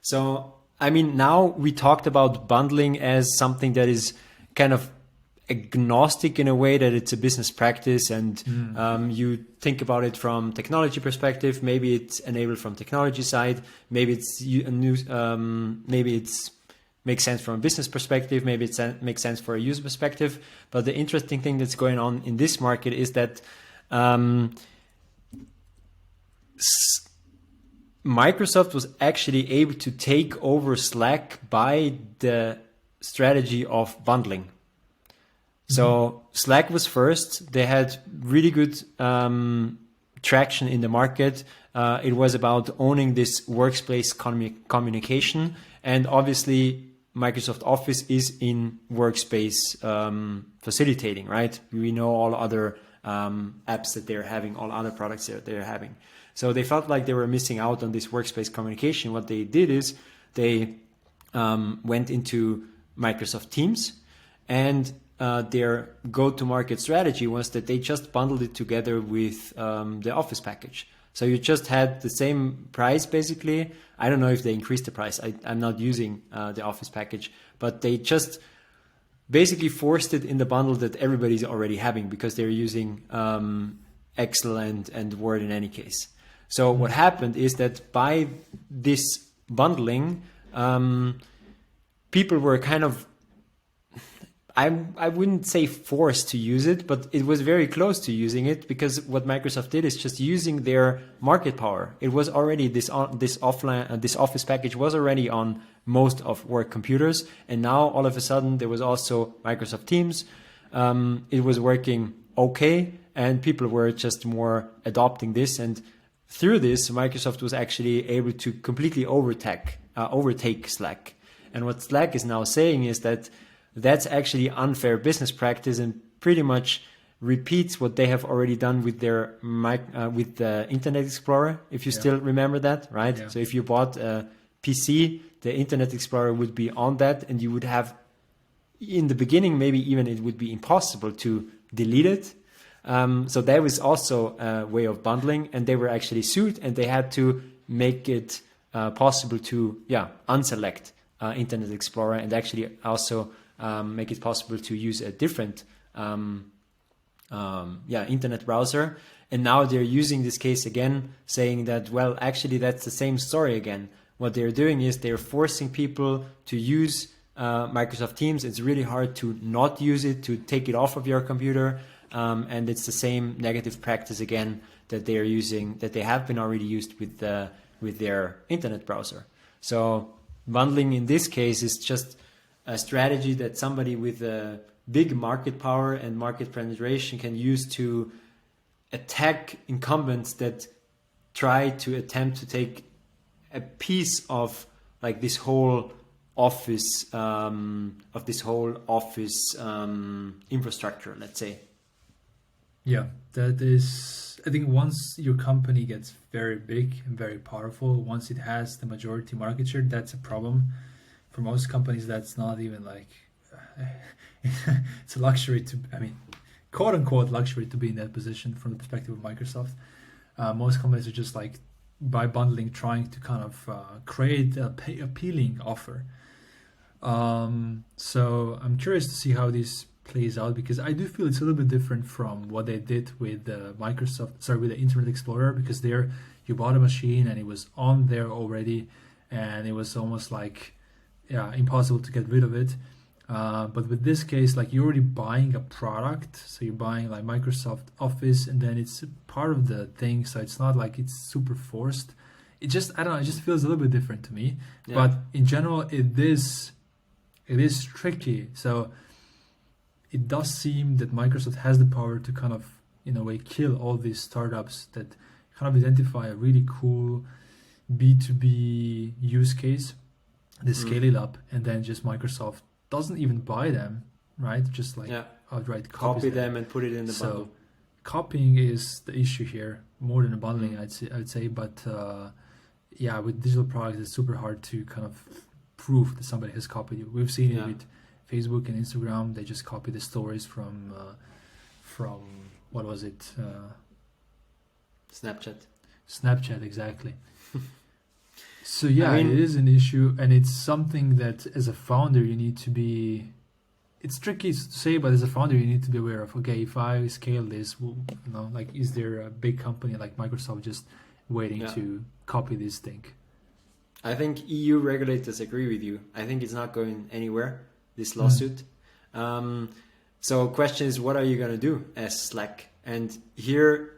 So, I mean, now we talked about bundling as something that is kind of agnostic in a way, that it's a business practice, and you think about it from technology perspective. Maybe it's enabled from technology side. Maybe it's a new. Maybe it's makes sense from a business perspective. Maybe it makes sense for a user perspective. But the interesting thing that's going on in this market is that Microsoft was actually able to take over Slack by the strategy of bundling. So Slack was first. They had really good traction in the market. It was about owning this workspace communication. And obviously, Microsoft Office is in workspace facilitating, right? We know all other apps that they're having, all other products that they're having. So they felt like they were missing out on this workspace communication. What they did is they went into Microsoft Teams, and their go-to-market strategy was that they just bundled it together with the Office package. So you just had the same price, basically. I don't know if they increased the price. I'm not using the Office package, but they just basically forced it in the bundle that everybody's already having, because they're using Excel and Word in any case. So what happened is that by this bundling, people were kind of, I wouldn't say forced to use it, but it was very close to using it, because what Microsoft did is just using their market power. It was already this Office package was already on most of work computers, and now all of a sudden there was also Microsoft Teams. It was working okay, and people were just more adopting this, and through this, Microsoft was actually able to completely overtake Slack. And what Slack is now saying is that that's actually unfair business practice, and pretty much repeats what they have already done with their with the Internet Explorer. If you still remember that, right? Yeah. So if you bought a PC, the Internet Explorer would be on that, and you would have, in the beginning, maybe even it would be impossible to delete it. So that was also a way of bundling, and they were actually sued, and they had to make it possible to unselect Internet Explorer, and actually also make it possible to use a different internet browser. And now they're using this case again, saying that, well, actually that's the same story again. What they're doing is they're forcing people to use Microsoft Teams. It's really hard to not use it, to take it off of your computer. And it's the same negative practice again that they are using, that they have been already used with their internet browser. So bundling in this case is just a strategy that somebody with a big market power and market penetration can use to attack incumbents that try to attempt to take a piece of like this whole office infrastructure, let's say. Yeah, that is, I think once your company gets very big and very powerful, once it has the majority market share, that's a problem. For most companies, that's not even like, it's a luxury to, I mean, quote unquote luxury to be in that position from the perspective of Microsoft. Most companies are just like, by bundling, trying to kind of create a appealing offer. So I'm curious to see how this plays out, because I do feel it's a little bit different from what they did with with the Internet Explorer, because there you bought a machine and it was on there already, and it was almost like impossible to get rid of it. But with this case, like you're already buying a product, so you're buying like Microsoft Office, and then it's part of the thing, so it's not like it's super forced. It just, I don't know, it just feels a little bit different to me. Yeah. But in general, it is tricky. So it does seem that Microsoft has the power to kind of, in a way, kill all these startups that kind of identify a really cool B2B use case, they scale it up, and then just Microsoft doesn't even buy them, right? Just like outright copy them and put it in the bundle. Copying is the issue here, more than a bundling, I'd say. But with digital products, it's super hard to kind of prove that somebody has copied you. We've seen it with Facebook and Instagram. They just copy the stories from what was it? Snapchat, exactly. So yeah, I mean, it is an issue, and it's something that as a founder you need to be. It's tricky to say, but as a founder you need to be aware of. Okay, if I scale this, like, is there a big company like Microsoft just waiting yeah. to copy this thing? I think EU regulators agree with you. I think it's not going anywhere, this lawsuit. So question is, what are you going to do as Slack? And here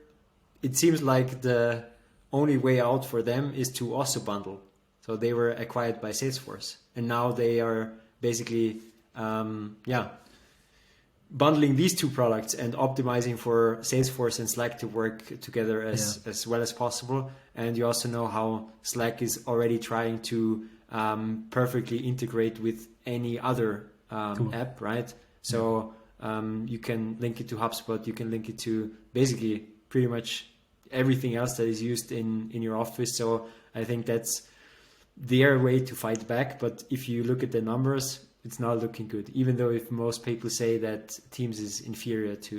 it seems like the only way out for them is to also bundle. So they were acquired by Salesforce, and now they are basically, bundling these two products and optimizing for Salesforce and Slack to work together as well as possible. And you also know how Slack is already trying to perfectly integrate with any other app, right? So you can link it to HubSpot, you can link it to basically pretty much everything else that is used in your office. So I think that's their way to fight back. But if you look at the numbers, it's not looking good, even though if most people say that Teams is inferior to